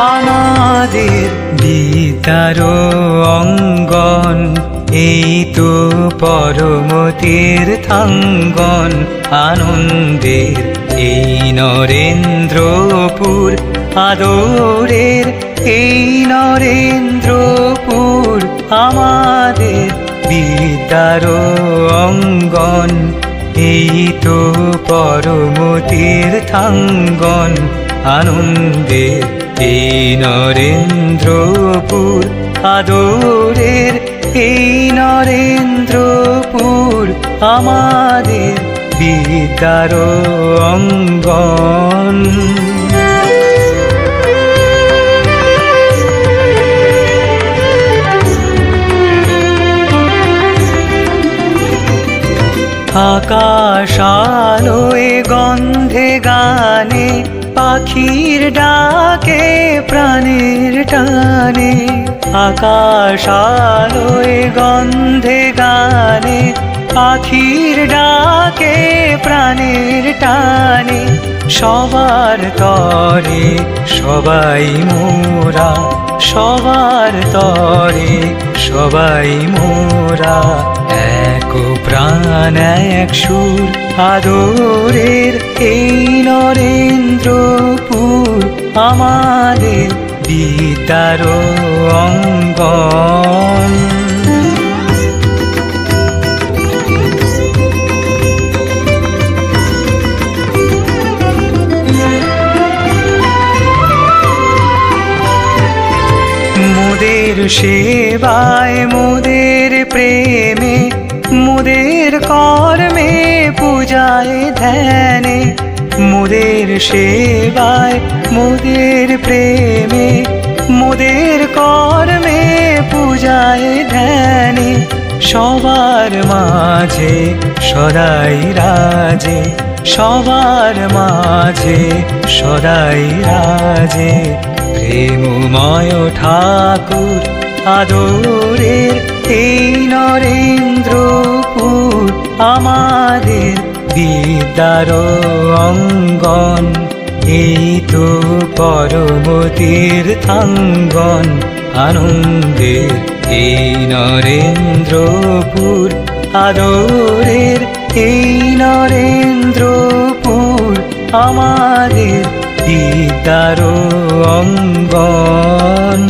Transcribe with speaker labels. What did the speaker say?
Speaker 1: আমাদের বিদ্যার অঙ্গন এই তো পরম তীর্থাঙ্গন আনন্দের এই নরেন্দ্রপুর আদরের এই নরেন্দ্রপুর আমাদের বিদ্যার অঙ্গন এই তো পরম তীর্থাঙ্গন আনন্দের এই নরেন্দ্রপুর আদরের এই নরেন্দ্রপুর আমাদের বিদ্যার অঙ্গন। আকাশ আলোয় গন্ধে গানে পাখির ডাকে প্রাণের টানে আকাশ আলোয় গন্ধে গানে পাখির ডাকে প্রাণের টানে সবার তরে সবাই মোরা সবার তরে সবাই মোরা এক প্রাণ এক সুর আদরের এই নরেন্দ্রপুর আমাদের বিদ্যার অঙ্গন। মোদের সেবায় মোদের প্রেমে মোদের কর্মে পূজায় ধ্যানে মোদের সেবায় মোদের প্রেমে মোদের কর্মে পূজায় ধ্যানে সবার মাঝে সদাই রাজে সবার মাঝে সদাই রাজে প্রেমময় ঠাকুর আদরের এই নরেন্দ্রপুর আমাদের বিদ্যার অঙ্গন এই তো পরম তীর্থাঙ্গন আনন্দের এই নরেন্দ্রপুর আদরের এই নরেন্দ্রপুর আমাদের বিদ্যার অঙ্গন।